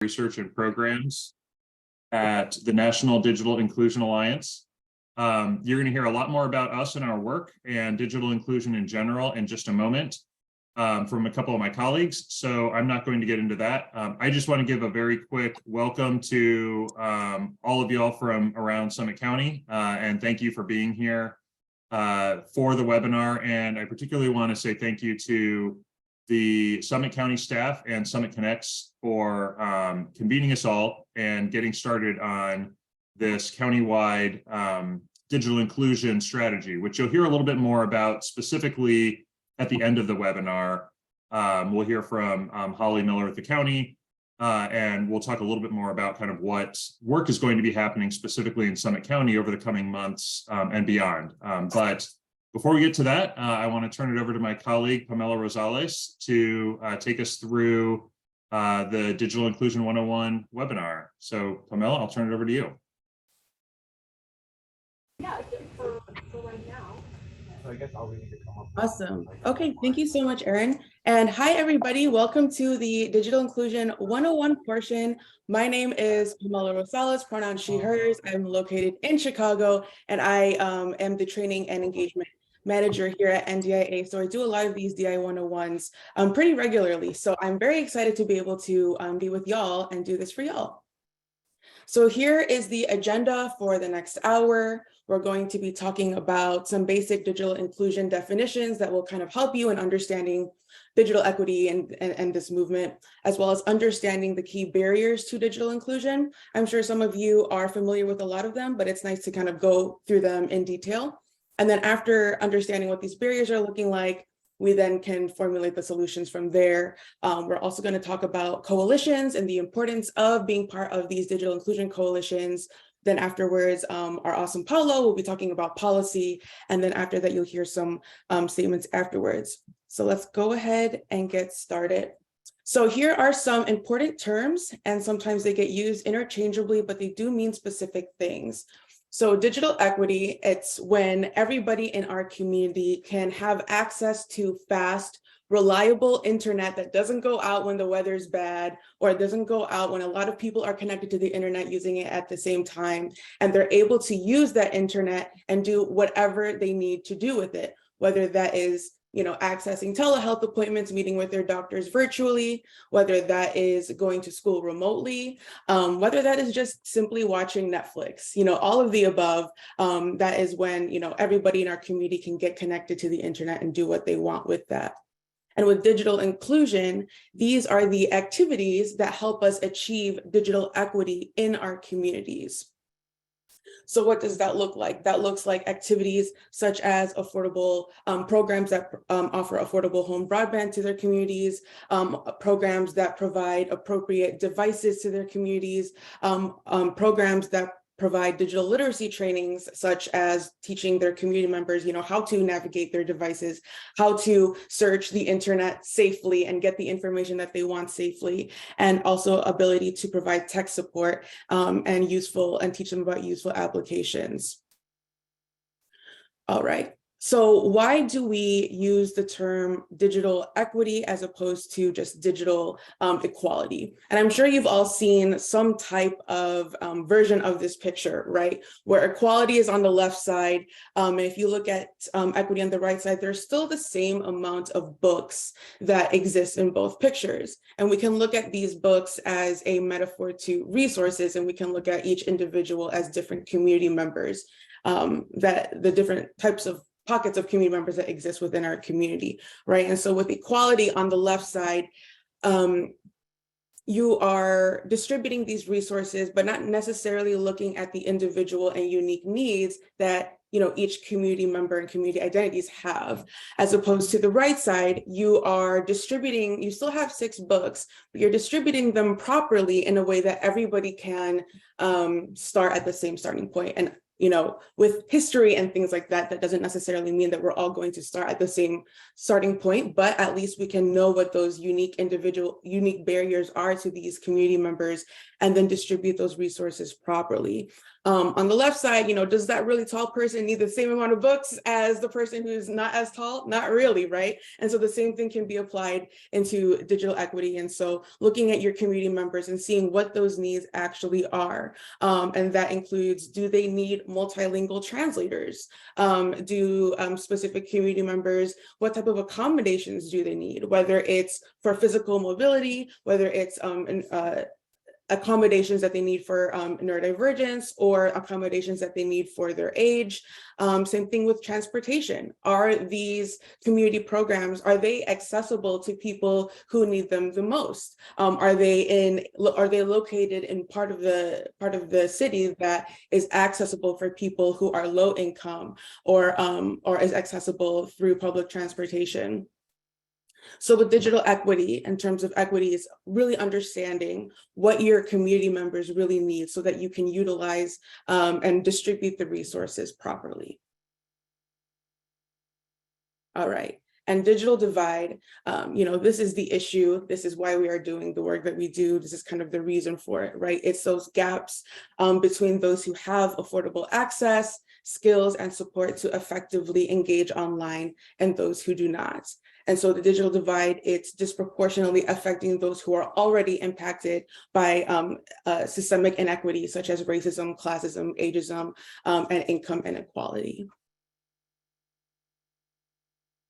Research and Programs at the National Digital Inclusion Alliance. You're going to hear a lot more about us and our work and digital inclusion in general in just a moment from a couple of my colleagues. So I'm not going to get into that. I just want to give a very quick welcome to all of y'all from around Summit County, and thank you for being here for the webinar. And I particularly want to say thank you to the Summit County staff and Summit Connects for convening us all and getting started on this countywide digital inclusion strategy, which you'll hear a little bit more about specifically at the end of the webinar. We'll hear from Holly Miller at the county, and we'll talk a little bit more about kind of what work is going to be happening specifically in Summit County over the coming months and beyond. But before we get to that, I want to turn it over to my colleague, Pamela Rosales, to take us through the Digital Inclusion 101 webinar. So Pamela, I'll turn it over to you. Yeah, for right now. So I guess all we need to come up with. Awesome. Okay, thank you so much, Erin. And hi, everybody. Welcome to the Digital Inclusion 101 portion. My name is Pamela Rosales, pronoun she, hers. I'm located in Chicago, and I am the training and engagement manager here at NDIA. So I do a lot of these DI 101s pretty regularly. So I'm very excited to be able to be with y'all and do this for y'all. So here is the agenda for the next hour. We're going to be talking about some basic digital inclusion definitions that will kind of help you in understanding digital equity and this movement, as well as understanding the key barriers to digital inclusion. I'm sure some of you are familiar with a lot of them, but it's nice to kind of go through them in detail. And then after understanding what these barriers are looking like, we then can formulate the solutions from there. We're also going to talk about coalitions and the importance of being part of these digital inclusion coalitions. Then afterwards, our awesome Paulo will be talking about policy. And then after that, you'll hear some statements afterwards. So let's go ahead and get started. So here are some important terms, and sometimes they get used interchangeably, but they do mean specific things. So digital equity, it's when everybody in our community can have access to fast, reliable internet that doesn't go out when the weather's bad, or it doesn't go out when a lot of people are connected to the internet using it at the same time. And they're able to use that internet and do whatever they need to do with it, whether that is accessing telehealth appointments, meeting with their doctors virtually, whether that is going to school remotely, whether that is just simply watching Netflix, all of the above. That is when, everybody in our community can get connected to the internet and do what they want with that. And with digital inclusion, these are the activities that help us achieve digital equity in our communities. So what does that look like? That looks like activities such as affordable programs that offer affordable home broadband to their communities, programs that provide appropriate devices to their communities, programs that provide digital literacy trainings, such as teaching their community members, how to navigate their devices, how to search the internet safely and get the information that they want safely, and also ability to provide tech support and teach them about useful applications. All right. So why do we use the term digital equity as opposed to just digital equality? And I'm sure you've all seen some type of version of this picture, right? Where equality is on the left side. And if you look at equity on the right side, there's still the same amount of books that exist in both pictures. And we can look at these books as a metaphor to resources, and we can look at each individual as different community members, that the different types of pockets of community members that exist within our community, right? And so with equality on the left side, you are distributing these resources, but not necessarily looking at the individual and unique needs that each community member and community identities have. As opposed to the right side, you are distributing, you still have 6 books, but you're distributing them properly in a way that everybody can start at the same starting point. And with history and things like that, that doesn't necessarily mean that we're all going to start at the same starting point, but at least we can know what those unique barriers are to these community members and then distribute those resources properly. On the left side, does that really tall person need the same amount of books as the person who's not as tall? Not really, right? And so the same thing can be applied into digital equity. And so looking at your community members and seeing what those needs actually are. And that includes, do they need multilingual translators? Do specific community members, what type of accommodations do they need? Whether it's for physical mobility, whether it's accommodations that they need for neurodivergence or accommodations that they need for their age. Same thing with transportation. Are these community programs, are they accessible to people who need them the most? Are they located in part of the city that is accessible for people who are low income or is accessible through public transportation? So with digital equity, in terms of equity, is really understanding what your community members really need so that you can utilize and distribute the resources properly. All right. And digital divide, this is the issue. This is why we are doing the work that we do. This is kind of the reason for it, right? It's those gaps between those who have affordable access, skills, and support to effectively engage online and those who do not. And so the digital divide, it's disproportionately affecting those who are already impacted by systemic inequity, such as racism, classism, ageism, and income inequality.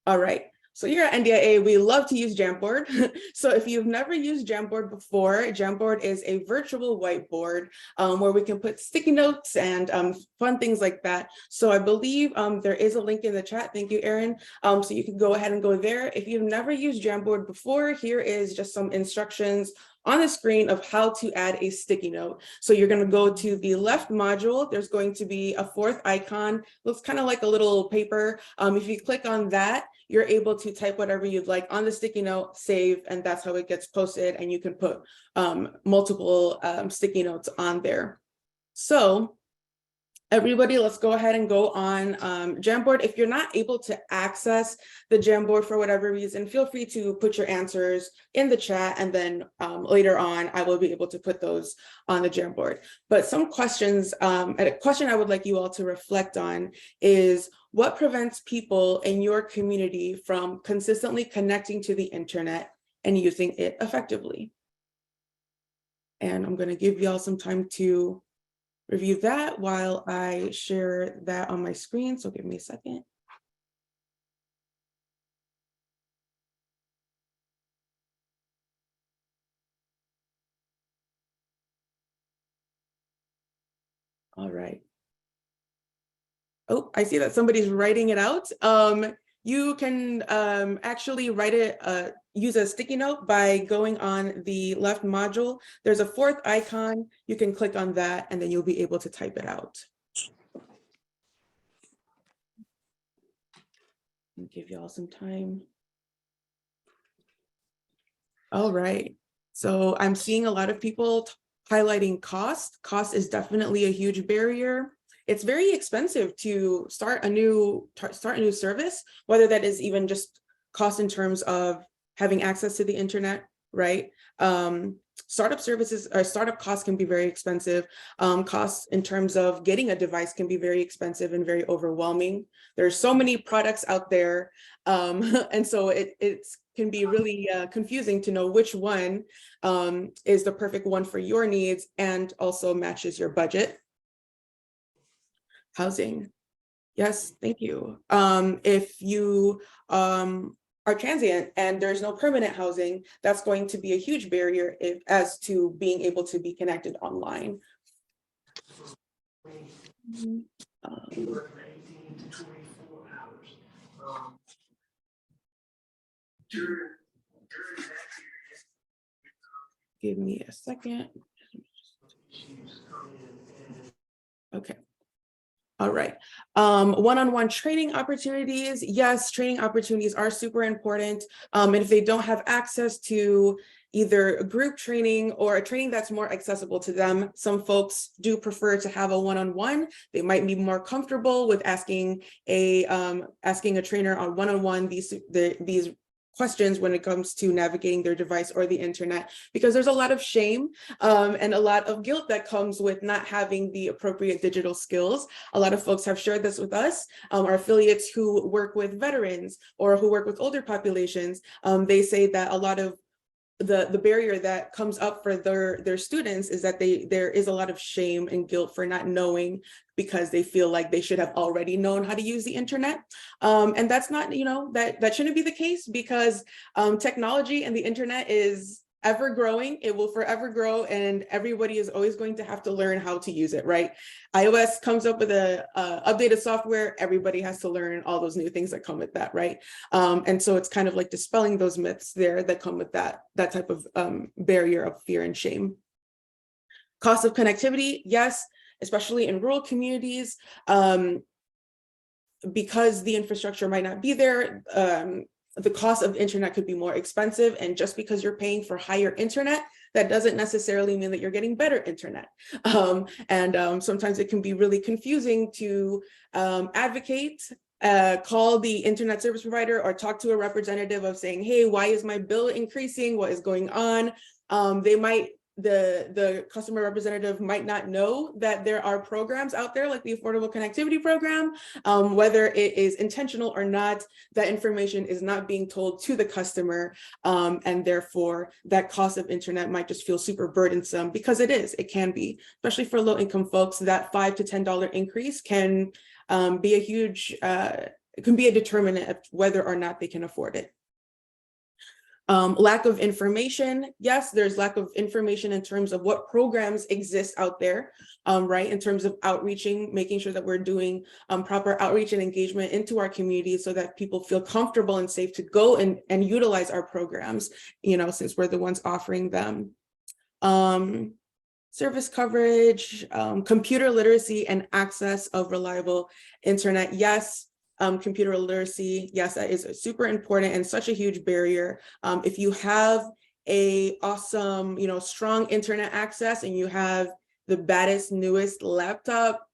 All right, so here at NDIA, we love to use Jamboard. So if you've never used Jamboard before, Jamboard is a virtual whiteboard where we can put sticky notes and fun things like that. So I believe there is a link in the chat. Thank you, Erin. So you can go ahead and go there. If you've never used Jamboard before, here is just some instructions on the screen of how to add a sticky note. So you're going to go to the left module. There's going to be a fourth icon. Looks kind of like a little paper. If you click on that, you're able to type whatever you'd like on the sticky note, save, and that's how it gets posted. And you can put multiple sticky notes on there. So everybody, let's go ahead and go on Jamboard. If you're not able to access the Jamboard for whatever reason, feel free to put your answers in the chat, and then later on, I will be able to put those on the Jamboard. But some questions, a question I would like you all to reflect on is, what prevents people in your community from consistently connecting to the internet and using it effectively? And I'm going to give y'all some time to review that while I share that on my screen. So give me a second. All right. Oh, I see that somebody's writing it out. You can actually write it, use a sticky note by going on the left module. There's a fourth icon. You can click on that and then you'll be able to type it out. I'll give y'all some time. All right. So I'm seeing a lot of people highlighting cost. Cost is definitely a huge barrier. It's very expensive to start a new service, whether that is even just cost in terms of having access to the internet, right? Startup services or startup costs can be very expensive. Costs in terms of getting a device can be very expensive and very overwhelming. There's so many products out there. And so it can be really confusing to know which one is the perfect one for your needs and also matches your budget. Housing. Yes, thank you. If you are transient and there's no permanent housing, that's going to be a huge barrier as to being able to be connected online. Give me a second. Okay. All right. One-on-one training opportunities. Yes, training opportunities are super important. And if they don't have access to, either a group training or a training that's more accessible to them. Some folks do prefer to have a one-on-one. They might be more comfortable with asking a trainer on one-on-one these questions when it comes to navigating their device or the internet, because there's a lot of shame and a lot of guilt that comes with not having the appropriate digital skills. A lot of folks have shared this with us. Our affiliates who work with veterans or who work with older populations, they say that a lot of the barrier that comes up for their students is that there is a lot of shame and guilt for not knowing, because they feel like they should have already known how to use the internet. And that's not, that shouldn't be the case, because technology and the internet is ever growing. It will forever grow, and everybody is always going to have to learn how to use it, right? iOS comes up with a updated software. Everybody has to learn all those new things that come with that, right? And so it's kind of like dispelling those myths there that come with that type of barrier of fear and shame. Cost of connectivity, yes, especially in rural communities, because the infrastructure might not be there. The cost of internet could be more expensive, and just because you're paying for higher internet, that doesn't necessarily mean that you're getting better internet. Sometimes it can be really confusing to advocate, call the internet service provider or talk to a representative of saying, hey, why is my bill increasing? What is going on? The customer representative might not know that there are programs out there like the Affordable Connectivity Program. Whether it is intentional or not, that information is not being told to the customer, and therefore that cost of internet might just feel super burdensome, because it can be, especially for low-income folks. That $5 to $10 increase can be a huge, it can be a determinant of whether or not they can afford it. Lack of information. Yes, there's lack of information in terms of what programs exist out there, right? In terms of outreaching, making sure that we're doing proper outreach and engagement into our communities so that people feel comfortable and safe to go and utilize our programs, since we're the ones offering them. Service coverage, computer literacy and access of reliable internet. Yes. Computer literacy, yes, that is super important and such a huge barrier. If you have a awesome, strong internet access and you have the baddest, newest laptop,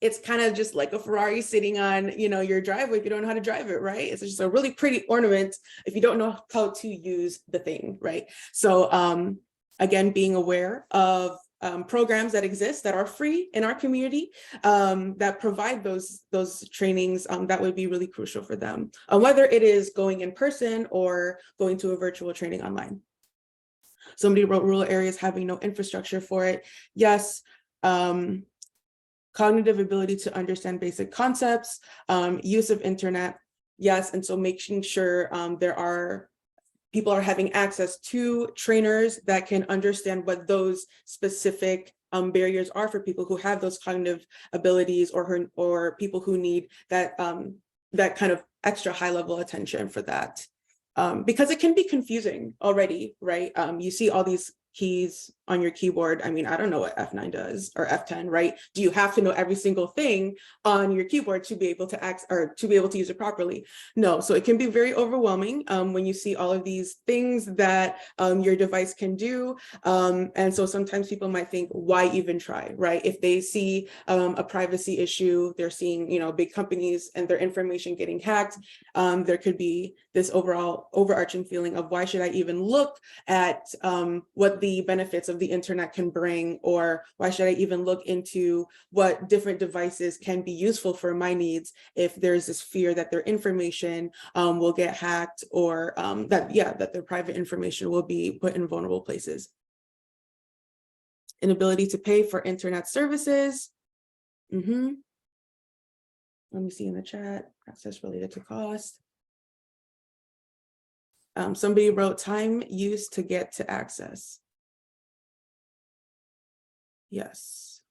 it's kind of just like a Ferrari sitting on, your driveway if you don't know how to drive it, right? It's just a really pretty ornament if you don't know how to use the thing, right? So again, being aware of programs that exist that are free in our community, that provide those trainings, that would be really crucial for them, whether it is going in person or going to a virtual training online. Somebody wrote rural areas having no infrastructure for it. Yes. Cognitive ability to understand basic concepts, use of internet. Yes. And so making sure people are having access to trainers that can understand what those specific barriers are for people who have those cognitive abilities, or people who need that kind of extra high level attention for that. Because it can be confusing already, right? You see all these keys on your keyboard. I mean, I don't know what F9 does or F10, right? Do you have to know every single thing on your keyboard to be able to use it properly? No, so it can be very overwhelming when you see all of these things that your device can do. And so sometimes people might think, why even try, right? If they see a privacy issue, they're seeing, big companies and their information getting hacked, there could be this overarching feeling of, why should I even look at what the benefits of the internet can bring, or why should I even look into what different devices can be useful for my needs if there's this fear that their information will get hacked, or that their private information will be put in vulnerable places. Inability to pay for internet services. Let me see in the chat, access related to cost. Somebody wrote time used to get to access. Yes.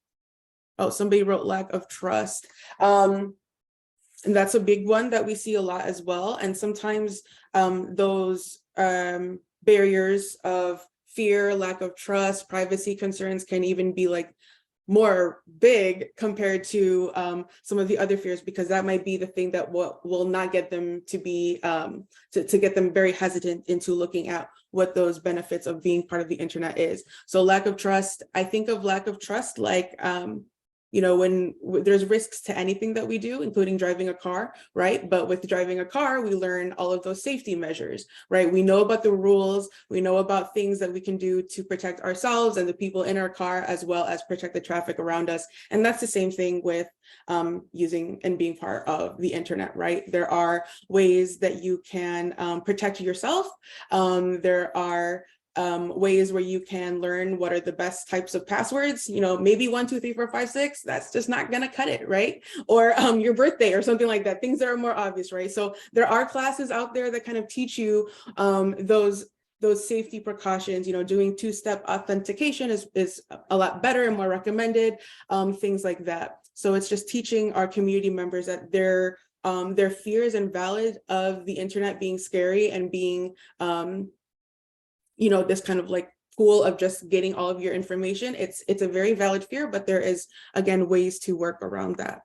Oh, somebody wrote lack of trust. And that's a big one that we see a lot as well. And sometimes those barriers of fear, lack of trust, privacy concerns can even be like more big compared to some of the other fears, because that might be the thing that will not get them to be to get them very hesitant into looking at what those benefits of being part of the internet is. So lack of trust, I think of lack of trust like you know, when there's risks to anything that we do, including driving a car, right? But with driving a car, we learn all of those safety measures, right? We know about the rules, we know about things that we can do to protect ourselves and the people in our car, as well as protect the traffic around us. And that's the same thing with using and being part of the internet, right? There are ways that you can protect yourself. There are ways where you can learn what are the best types of passwords, you know, maybe 1, 2, 3, 4, 5, 6, that's just not gonna cut it, right? Or your birthday or something like that, things that are more obvious, right? So there are classes out there that kind of teach you those safety precautions. You know, doing 2-step authentication is a lot better and more recommended, things like that. So it's just teaching our community members that their fears and valid of the internet being scary and being you know, this kind of like pool of just getting all of your information. It's a very valid fear, but there is, again, ways to work around that.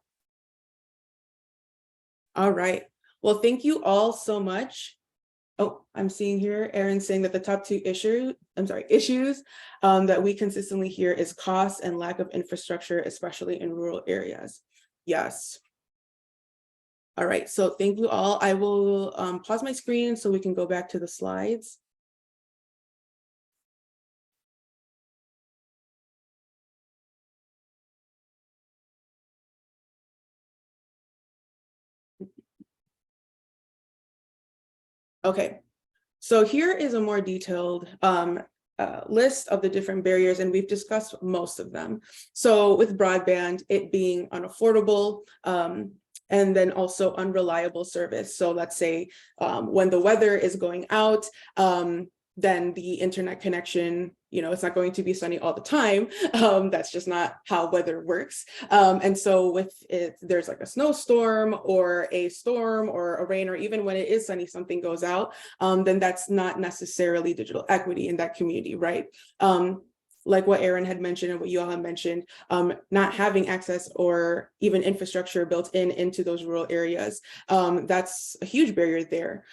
All right. Well, thank you all so much. Oh, I'm seeing here Erin saying that the top 2 issues that we consistently hear is cost and lack of infrastructure, especially in rural areas. Yes. All right. So thank you all. I will pause my screen so we can go back to the slides. Okay, so here is a more detailed list of the different barriers, and we've discussed most of them. So with broadband, it being unaffordable, and then also unreliable service. So let's say when the weather is going out, then the internet connection, you know, it's not going to be sunny all the time. That's just not how weather works. And so with it, there's like a snowstorm or a storm or a rain, or even when it is sunny, something goes out, then that's not necessarily digital equity in that community, right? Like what Erin had mentioned and what you all have mentioned, not having access or even infrastructure built into those rural areas. That's a huge barrier there,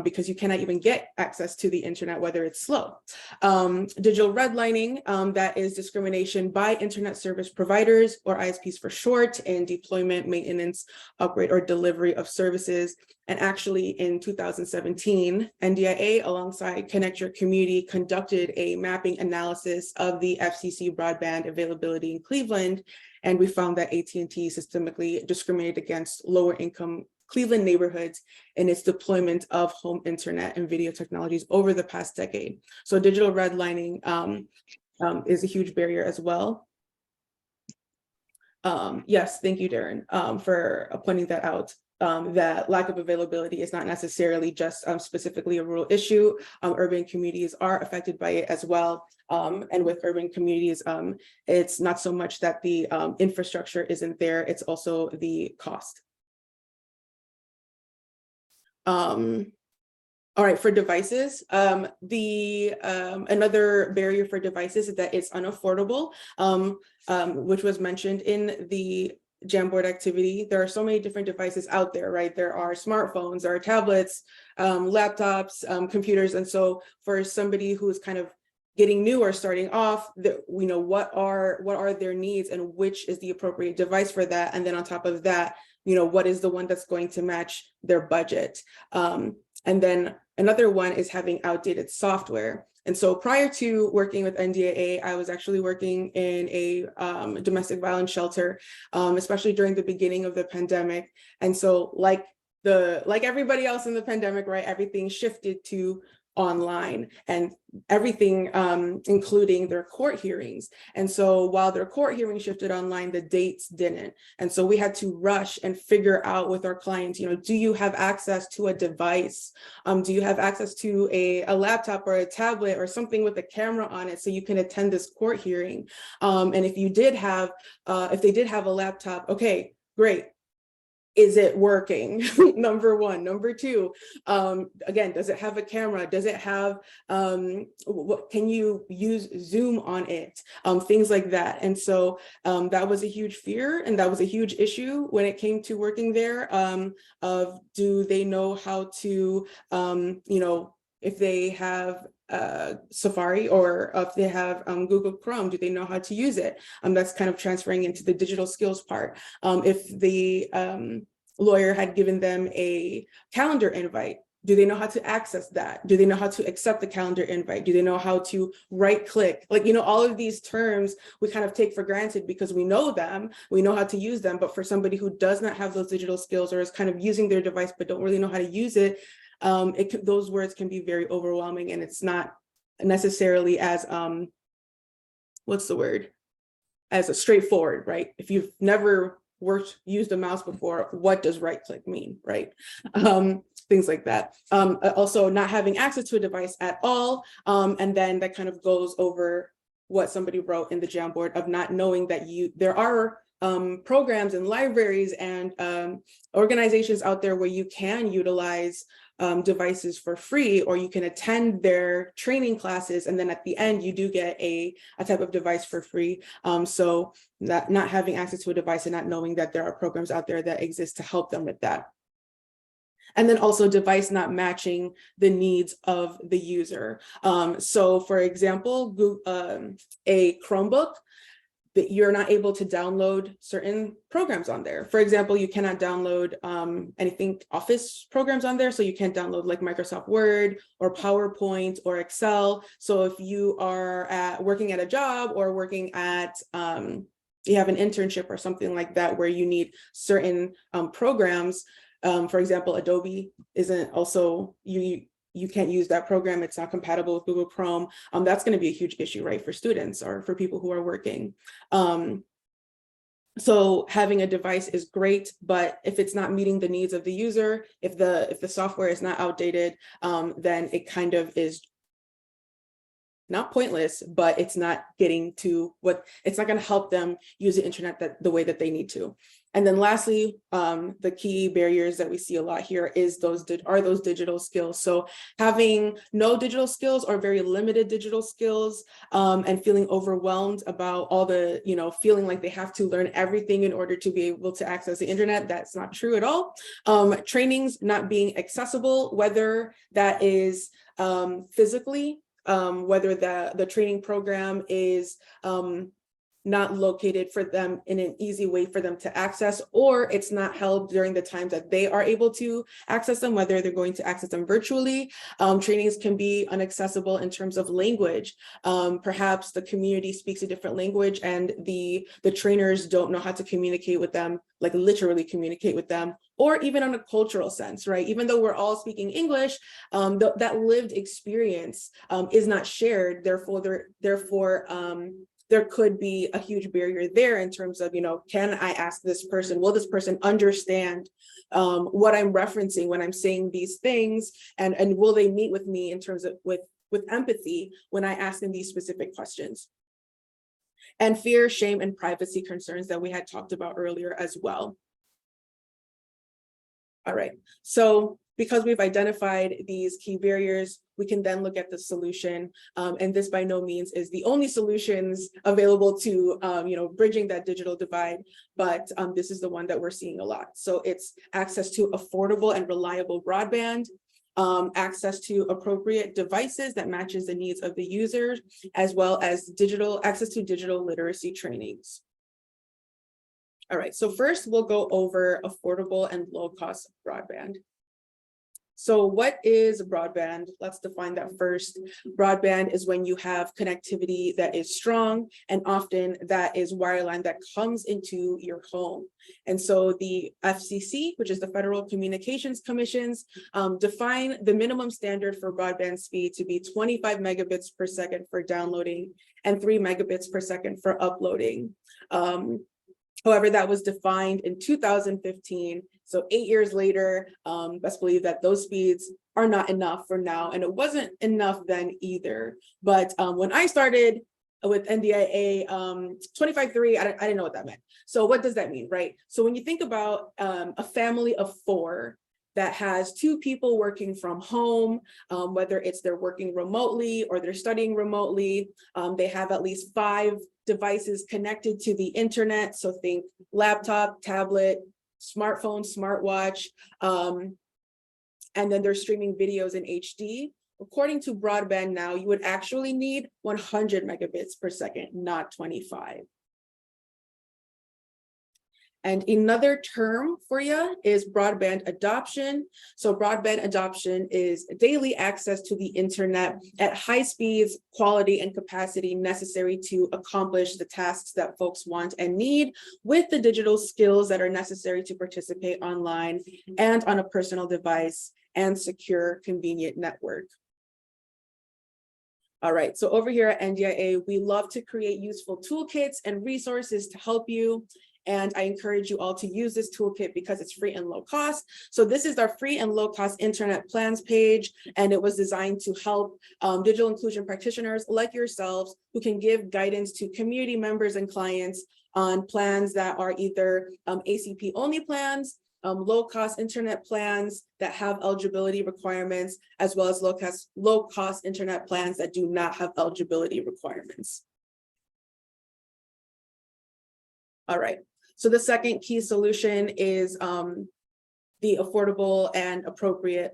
because you cannot even get access to the internet, whether it's slow. Digital redlining, that is discrimination by internet service providers, or ISPs for short, in deployment, maintenance, upgrade, or delivery of services. And actually in 2017, NDIA alongside Connect Your Community conducted a mapping analysis of the FCC broadband availability in Cleveland. And we found that AT&T systemically discriminated against lower income Cleveland neighborhoods in its deployment of home internet and video technologies over the past decade. So digital redlining is a huge barrier as well. Yes, thank you, Darren, for pointing that out. That lack of availability is not necessarily just specifically a rural issue. Urban communities are affected by it as well. And with urban communities, it's not so much that the infrastructure isn't there, it's also the cost. All right, for devices, another barrier for devices is that it's unaffordable, which was mentioned in the Jamboard activity. There are so many different devices out there, right? There are smartphones, there are tablets, laptops, computers. And so for somebody who's kind of getting new or starting off, we know what are their needs and which is the appropriate device for that. And then on top of that, you know, what is the one that's going to match their budget? And then another one is having outdated software. And so prior to working with NDAA, I was actually working in a domestic violence shelter, especially during the beginning of the pandemic. And so like everybody else in the pandemic, right, everything shifted to online, and everything, including their court hearings. And so while their court hearings shifted online, the dates didn't. And so we had to rush and figure out with our clients, you know, do you have access to a device? Do you have access to a laptop or a tablet or something with a camera on it so you can attend this court hearing? And if you did have, if they did have a laptop, okay, great. is it working? Number one. Number two, again, does it have a camera? Does it have, what can you use Zoom on it? Things like that. And so that was a huge fear, and that was a huge issue when it came to working there, of do they know how to, if they have Safari, or if they have Google Chrome, do they know how to use it? That's kind of transferring into the digital skills part. If the lawyer had given them a calendar invite, do they know how to access that? Do they know how to accept the calendar invite? Do they know how to right click? Like, all of these terms we kind of take for granted because we know them, we know how to use them. But for somebody who does not have those digital skills, or is kind of using their device but don't really know how to use it, those words can be very overwhelming, and it's not necessarily as what's the word, as a straightforward, right? If you've never used a mouse before, what does right click mean, right? Things like that. Also, not having access to a device at all, and then that kind of goes over what somebody wrote in the Jamboard of not knowing that there are programs and libraries and organizations out there where you can utilize devices for free, or you can attend their training classes, and then at the end you do get a type of device for free. So that not having access to a device and not knowing that there are programs out there that exist to help them with that. And then also device not matching the needs of the user. So for example, a Chromebook, that you're not able to download certain programs on there. For example, you cannot download anything Office programs on there. So you can't download like Microsoft Word or PowerPoint or Excel. So if you are working at a job, or working at, you have an internship or something like that where you need certain programs, for example, Adobe isn't also, you can't use that program. It's not compatible with Google Chrome. That's going to be a huge issue, right, for students or for people who are working. So having a device is great, but if it's not meeting the needs of the user, if the software is not outdated, then it kind of is not pointless, but it's not getting to it's not going to help them use the internet the way that they need to. And then lastly, the key barriers that we see a lot here is those digital skills. So having no digital skills or very limited digital skills, and feeling overwhelmed about all the, feeling like they have to learn everything in order to be able to access the internet. That's not true at all. Trainings not being accessible, whether that is physically, whether the training program is not located for them in an easy way for them to access, or it's not held during the time that they are able to access them, whether they're going to access them virtually. Trainings can be inaccessible in terms of language. Perhaps the community speaks a different language and the trainers don't know how to communicate with them, like literally communicate with them, or even on a cultural sense, right? Even though we're all speaking English, that lived experience is not shared. Therefore, there could be a huge barrier there in terms of, can I ask this person, will this person understand what I'm referencing when I'm saying these things? And will they meet with me in terms of with empathy when I ask them these specific questions? And fear, shame, and privacy concerns that we had talked about earlier as well. All right, so because we've identified these key barriers, we can then look at the solution. And this by no means is the only solutions available to bridging that digital divide, but this is the one that we're seeing a lot. So it's access to affordable and reliable broadband, access to appropriate devices that matches the needs of the user, as well as access to digital literacy trainings. All right, so first we'll go over affordable and low-cost broadband. So what is broadband? Let's define that first. Broadband is when you have connectivity that is strong, and often that is wireline that comes into your home. And so the FCC, which is the Federal Communications Commissions, define the minimum standard for broadband speed to be 25 megabits per second for downloading and 3 megabits per second for uploading. However, that was defined in 2015. So 8 years later, best believe that those speeds are not enough for now. And it wasn't enough then either. But when I started with NDIA 25.3, I didn't know what that meant. So what does that mean, right? So when you think about a family of 4 that has 2 people working from home, whether it's they're working remotely or they're studying remotely, they have at least 5 devices connected to the internet. So think laptop, tablet, smartphone, smartwatch, and then they're streaming videos in HD. According to Broadband now, you would actually need 100 megabits per second, not 25. And another term for you is broadband adoption. So broadband adoption is daily access to the internet at high speeds, quality, and capacity necessary to accomplish the tasks that folks want and need with the digital skills that are necessary to participate online and on a personal device and secure, convenient network. All right, so over here at NDIA, we love to create useful toolkits and resources to help you. And I encourage you all to use this toolkit because it's free and low cost. So this is our free and low cost internet plans page, and it was designed to help digital inclusion practitioners like yourselves who can give guidance to community members and clients on plans that are either ACP only plans, low cost internet plans that have eligibility requirements, as well as low cost internet plans that do not have eligibility requirements. All right. So the second key solution is the affordable and appropriate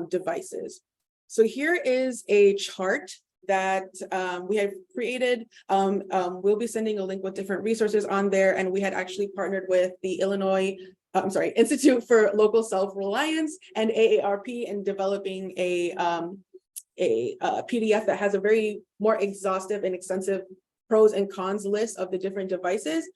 devices. So here is a chart that we have created. We'll be sending a link with different resources on there, and we had actually partnered with the Institute for Local Self-Reliance and AARP in developing a PDF that has a very more exhaustive and extensive pros and cons list of the different devices.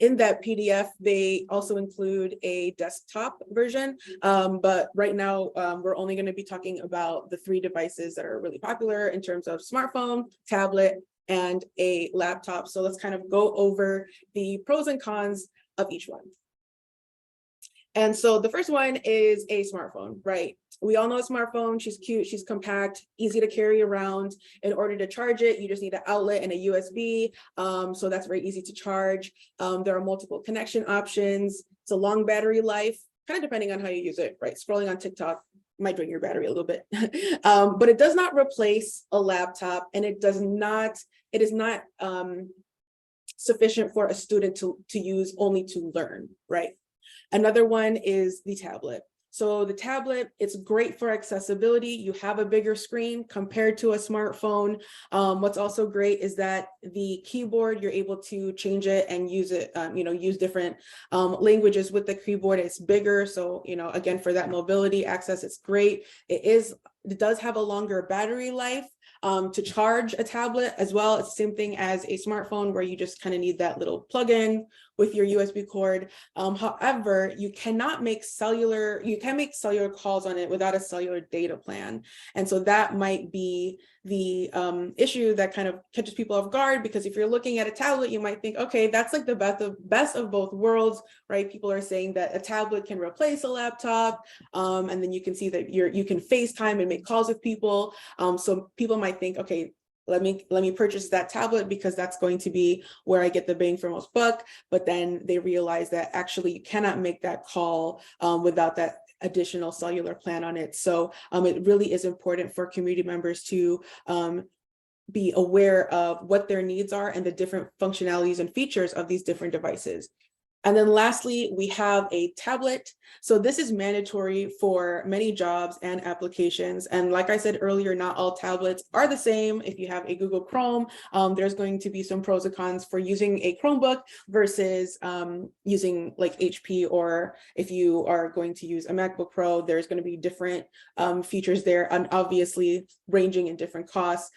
In that PDF, they also include a desktop version, but right now we're only going to be talking about the 3 devices that are really popular in terms of smartphone, tablet, and a laptop. So let's kind of go over the pros and cons of each one. And so the first one is a smartphone, right? We all know a smartphone. She's cute, she's compact, easy to carry around. In order to charge it, you just need an outlet and a USB. So that's very easy to charge. There are multiple connection options. It's a long battery life, kind of depending on how you use it, right? Scrolling on TikTok might drain your battery a little bit, but it does not replace a laptop, and it is not sufficient for a student to use only to learn, right? Another one is the tablet. So the tablet, it's great for accessibility. You have a bigger screen compared to a smartphone. What's also great is that the keyboard, you're able to change it and use it, use different languages with the keyboard. It's bigger. So, again, for that mobility access, it's great. It does have a longer battery life. To charge a tablet as well, it's the same thing as a smartphone where you just kind of need that little plug-in with your USB cord. However, you can make cellular calls on it without a cellular data plan. And so that might be the issue that kind of catches people off guard, because if you're looking at a tablet, you might think, okay, that's like the best of both worlds, right? People are saying that a tablet can replace a laptop, and then you can see that you can FaceTime and make calls with people. So people might think, okay, let me purchase that tablet because that's going to be where I get the bang for most buck. But then they realize that actually you cannot make that call without that additional cellular plan on it. So it really is important for community members to be aware of what their needs are and the different functionalities and features of these different devices. And then lastly, we have a tablet. So this is mandatory for many jobs and applications. And like I said earlier, not all tablets are the same. If you have a Google Chrome, there's going to be some pros and cons for using a Chromebook versus using like HP, or if you are going to use a MacBook Pro, there's going to be different features there, and obviously ranging in different costs.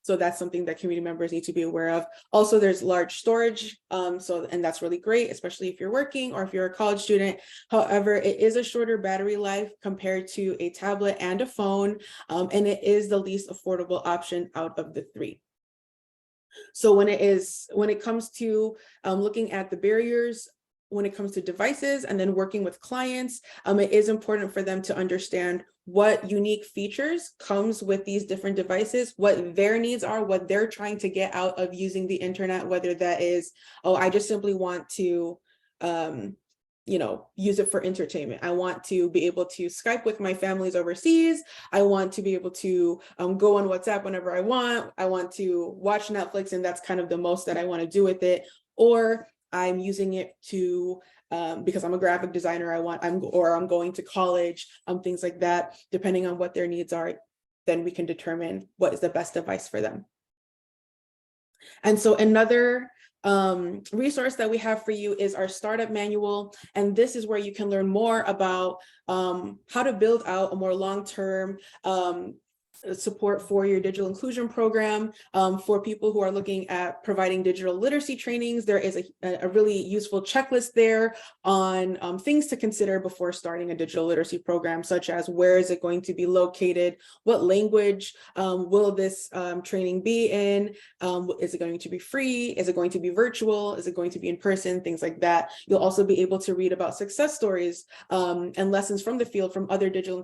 So that's something that community members need to be aware of. Also, there's large storage, and that's really great, especially if you're working or if you're a college student. However, it is a shorter battery life compared to a tablet and a phone, and it is the least affordable option out of the 3. So when it comes to looking at the barriers, when it comes to devices and then working with clients, it is important for them to understand what unique features comes with these different devices, what their needs are, what they're trying to get out of using the internet, whether that is, oh, I just simply want to, use it for entertainment. I want to be able to Skype with my families overseas. I want to be able to go on WhatsApp whenever I want. I want to watch Netflix, and that's kind of the most that I want to do with it. Or I'm using it to because I'm a graphic designer. I'm going to college, things like that. Depending on what their needs are, then we can determine what is the best device for them. And so another resource that we have for you is our startup manual. And this is where you can learn more about how to build out a more long-term support for your digital inclusion program. For people who are looking at providing digital literacy trainings, there is a really useful checklist there on things to consider before starting a digital literacy program, such as where is it going to be located, what language will this training be in, is it going to be free, is it going to be virtual, is it going to be in person, things like that. You'll also be able to read about success stories and lessons from the field from other digital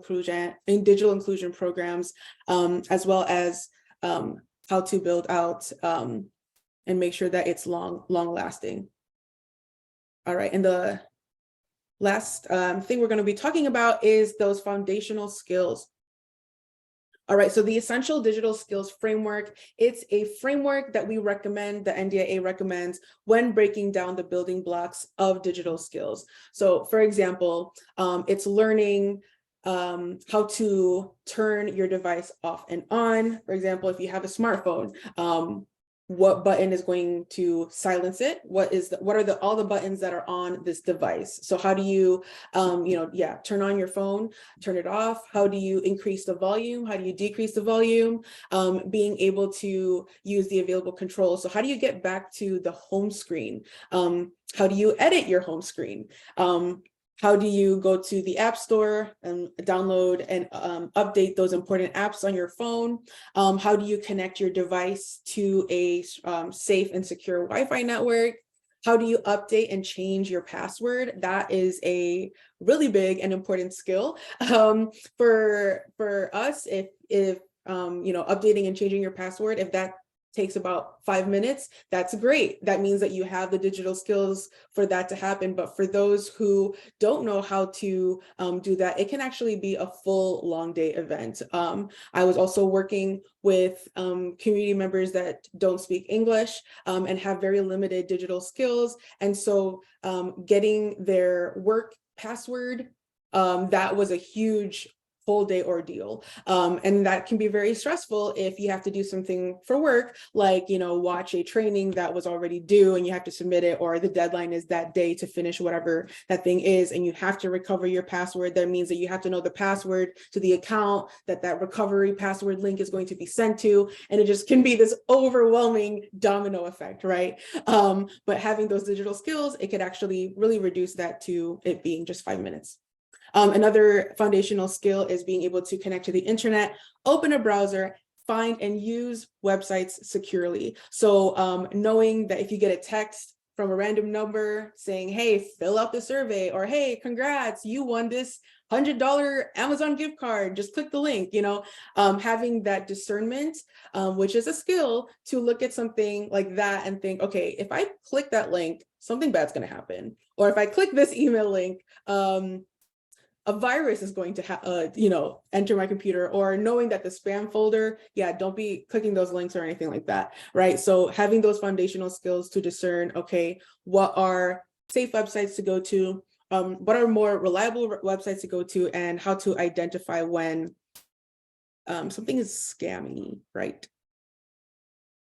inclusion programs, as well as how to build out and make sure that it's long lasting. All right, and the last thing we're going to be talking about is those foundational skills. All right, so the Essential Digital Skills Framework, it's a framework that we recommend, the NDIA recommends, when breaking down the building blocks of digital skills. So for example, it's learning how to turn your device off and on. For example, if you have a smartphone, what button is going to silence it? What are all the buttons that are on this device? So how do you, turn on your phone, turn it off? How do you increase the volume? How do you decrease the volume? Being able to use the available controls. So how do you get back to the home screen? How do you edit your home screen? How do you go to the App Store and download and update those important apps on your phone? How do you connect your device to a safe and secure Wi-Fi network? How do you update and change your password? That is a really big and important skill for us. If updating and changing your password, if that takes about 5 minutes, that's great. That means that you have the digital skills for that to happen. But for those who don't know how to do that, it can actually be a full long day event. I was also working with community members that don't speak English and have very limited digital skills. And so getting their work password, that was a huge whole day ordeal. And that can be very stressful if you have to do something for work, like, watch a training that was already due and you have to submit it, or the deadline is that day to finish whatever that thing is, and you have to recover your password. That means that you have to know the password to the account that recovery password link is going to be sent to. And it just can be this overwhelming domino effect, right? But having those digital skills, it could actually really reduce that to it being just 5 minutes. Another foundational skill is being able to connect to the internet, open a browser, find and use websites securely. So knowing that if you get a text from a random number saying, hey, fill out the survey, or hey, congrats, you won this $100 Amazon gift card, just click the link, having that discernment, which is a skill to look at something like that and think, okay, if I click that link, something bad's going to happen. Or if I click this email link, a virus is going to enter my computer, or knowing that the spam folder, don't be clicking those links or anything like that, right? So having those foundational skills to discern, okay, what are safe websites to go to, what are more reliable websites to go to, and how to identify when something is scammy, right?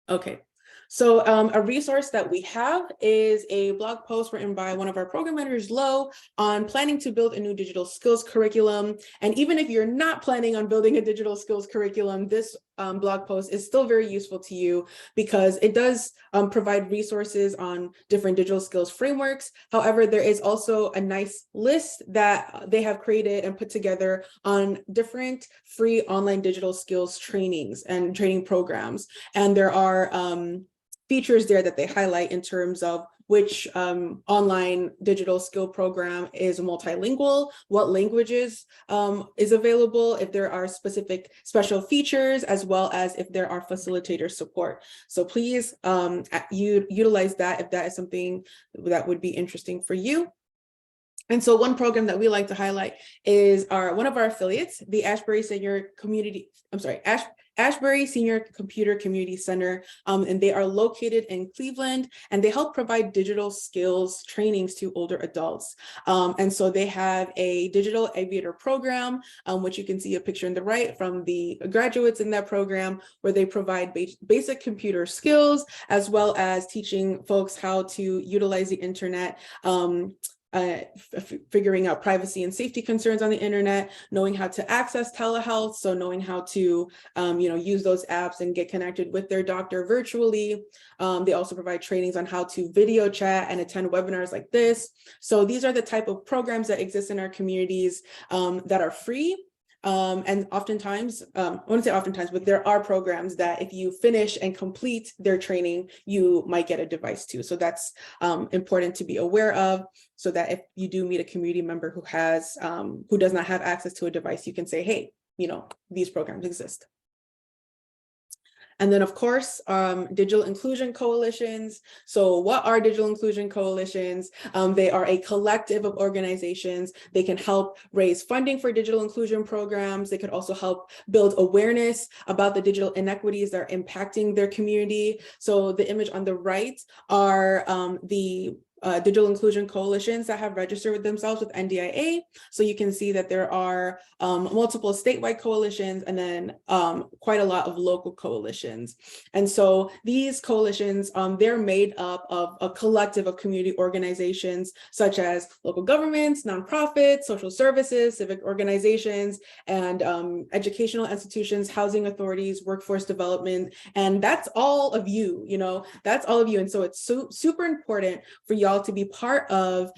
Okay. So a resource that we have is a blog post written by one of our program managers, Lo, on planning to build a new digital skills curriculum. And even if you're not planning on building a digital skills curriculum, this blog post is still very useful to you because it does provide resources on different digital skills frameworks. However, there is also a nice list that they have created and put together on different free online digital skills trainings and training programs. And there are features there that they highlight in terms of which online digital skill program is multilingual, what languages is available, if there are specific special features, as well as if there are facilitator support. So please utilize that if that is something that would be interesting for you. And so one program that we like to highlight is one of our affiliates, the Ashbury Senior Computer Community Center, and they are located in Cleveland, and they help provide digital skills trainings to older adults. And so they have a digital aviator program, which you can see a picture in the right from the graduates in that program, where they provide basic computer skills, as well as teaching folks how to utilize the internet, figuring out privacy and safety concerns on the internet, knowing how to access telehealth, so knowing how to use those apps and get connected with their doctor virtually. They also provide trainings on how to video chat and attend webinars like this. So these are the type of programs that exist in our communities that are free. And oftentimes, I wouldn't say oftentimes, but there are programs that if you finish and complete their training, you might get a device too. So that's important to be aware of, so that if you do meet a community member who does not have access to a device, you can say, hey, these programs exist. And then, of course, digital inclusion coalitions. So what are digital inclusion coalitions? They are a collective of organizations. They can help raise funding for digital inclusion programs. They could also help build awareness about the digital inequities that are impacting their community. So the image on the right are the digital inclusion coalitions that have registered themselves with NDIA. So you can see that there are multiple statewide coalitions, and then quite a lot of local coalitions. And so these coalitions, they're made up of a collective of community organizations, such as local governments, nonprofits, social services, civic organizations, and educational institutions, housing authorities, workforce development. And that's all of you, that's all of you. And so it's super important for y'all to be part of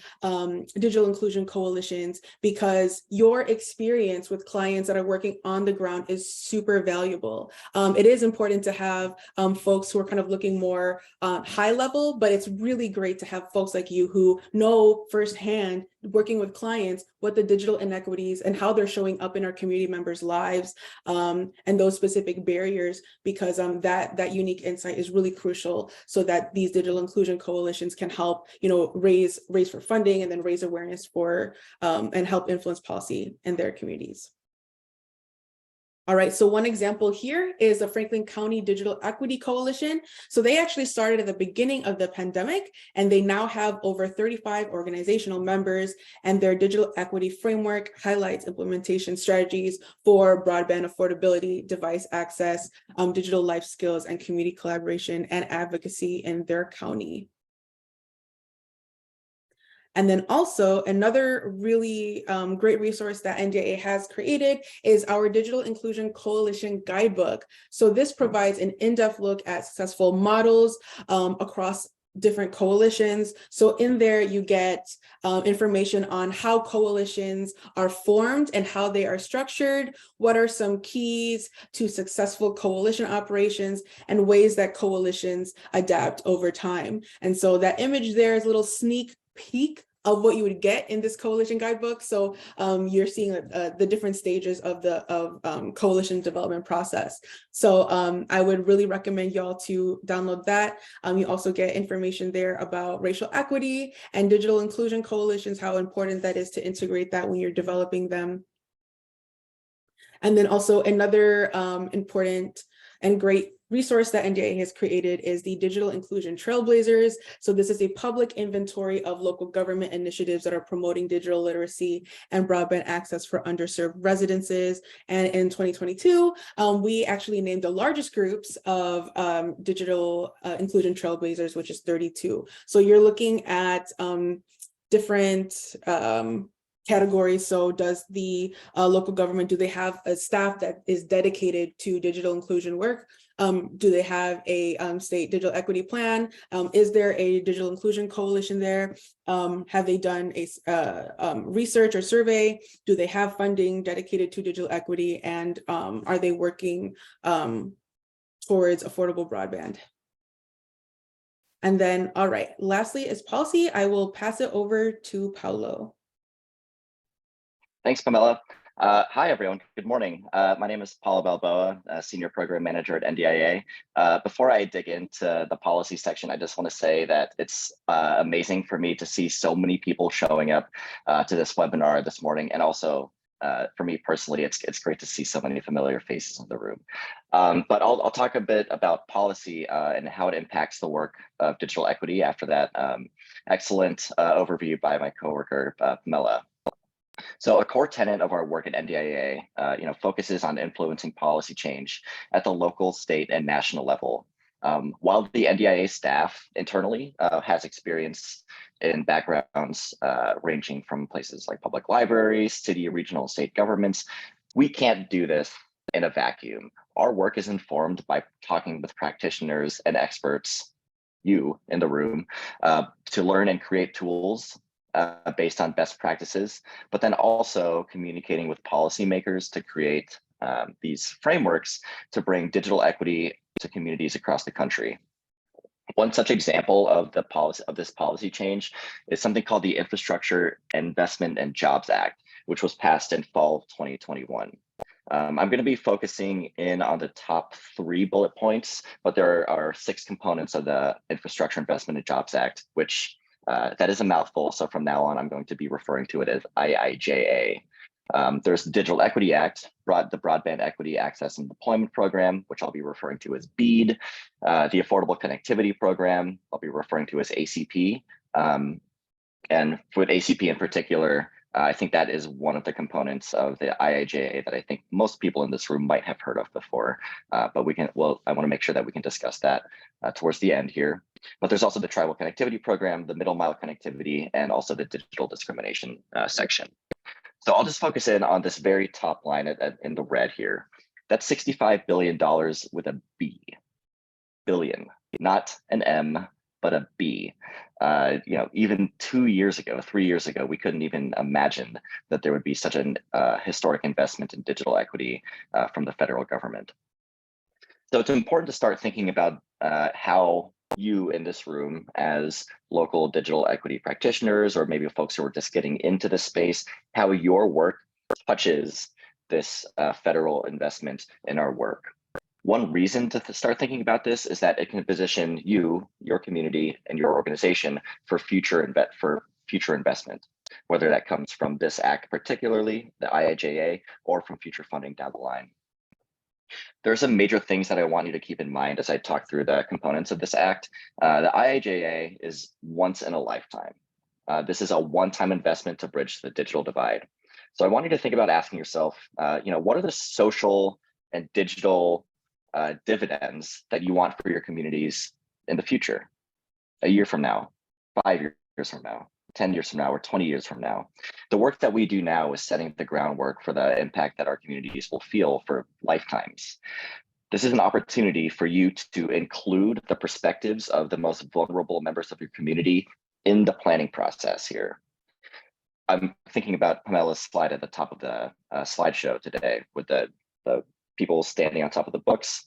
digital inclusion coalitions, because your experience with clients that are working on the ground is super valuable. It is important to have folks who are kind of looking more high level, but it's really great to have folks like you who know firsthand, working with clients, what the digital inequities and how they're showing up in our community members' lives, and those specific barriers, because that unique insight is really crucial, so that these digital inclusion coalitions can help, raise for funding, and then raise awareness for and help influence policy in their communities. All right, so one example here is the Franklin County Digital Equity Coalition. So they actually started at the beginning of the pandemic, and they now have over 35 organizational members, and their digital equity framework highlights implementation strategies for broadband affordability, device access, digital life skills, and community collaboration and advocacy in their county. And then also another really great resource that NDIA has created is our Digital Inclusion Coalition Guidebook. So this provides an in-depth look at successful models across different coalitions. So in there you get information on how coalitions are formed and how they are structured, what are some keys to successful coalition operations, and ways that coalitions adapt over time. And so that image there is a little sneak peek of what you would get in this coalition guidebook. So you're seeing the different stages of the coalition development process. So I would really recommend y'all to download that. You also get information there about racial equity and digital inclusion coalitions, how important that is to integrate that when you're developing them. And then also another important and great resource that NDIA has created is the Digital Inclusion Trailblazers. So this is a public inventory of local government initiatives that are promoting digital literacy and broadband access for underserved residences. And in 2022, we actually named the largest groups of digital inclusion trailblazers, which is 32. So you're looking at different categories. So does the local government, do they have a staff that is dedicated to digital inclusion work? Do they have a state digital equity plan? Is there a digital inclusion coalition there? Have they done a research or survey? Do they have funding dedicated to digital equity? And are they working towards affordable broadband? And then, all right, lastly is policy. I will pass it over to Paulo. Thanks, Pamela. Hi, everyone. Good morning. My name is Paulo Balboa, Senior Program Manager at NDIA. Before I dig into the policy section, I just want to say that it's amazing for me to see so many people showing up to this webinar this morning. And also, for me personally, it's great to see so many familiar faces in the room. But I'll talk a bit about policy and how it impacts the work of digital equity after that excellent overview by my coworker, Pamela. So a core tenet of our work at NDIA, focuses on influencing policy change at the local, state, and national level. While the NDIA staff internally has experience in backgrounds ranging from places like public libraries, city, regional, state governments, we can't do this in a vacuum. Our work is informed by talking with practitioners and experts, you in the room, to learn and create tools based on best practices, but then also communicating with policymakers to create these frameworks to bring digital equity to communities across the country. One such example of this policy change is something called the Infrastructure Investment and Jobs Act, which was passed in fall of 2021. I'm going to be focusing in on the top 3 bullet points, but there are 6 components of the Infrastructure Investment and Jobs Act, which that is a mouthful. So from now on, I'm going to be referring to it as IIJA. There's the Digital Equity Act, the Broadband Equity Access and Deployment Program, which I'll be referring to as BEAD, the Affordable Connectivity Program, I'll be referring to as ACP. And with ACP in particular, I think that is one of the components of the IIJA that I think most people in this room might have heard of before, but I want to make sure that we can discuss that towards the end here. But there's also the Tribal Connectivity Program, the Middle Mile Connectivity, and also the Digital Discrimination section. So I'll just focus in on this very top line in the red here. That's $65 billion with a B, billion, not an M, but a B. Even 2 years ago, 3 years ago, we couldn't even imagine that there would be such an historic investment in digital equity from the federal government. So it's important to start thinking about how you in this room as local digital equity practitioners, or maybe folks who are just getting into this space, how your work touches this federal investment in our work. One reason to start thinking about this is that it can position you, your community, and your organization for future investment, whether that comes from this act, particularly the IIJA, or from future funding down the line. There are some major things that I want you to keep in mind as I talk through the components of this act. The IIJA is once in a lifetime. This is a one-time investment to bridge the digital divide. So I want you to think about asking yourself, what are the social and digital dividends that you want for your communities in the future, a year from now, 5 years from now, 10 years from now, or 20 years from now. The work that we do now is setting the groundwork for the impact that our communities will feel for lifetimes. This is an opportunity for you to include the perspectives of the most vulnerable members of your community in the planning process here. I'm thinking about Pamela's slide at the top of the slideshow today with the people standing on top of the books.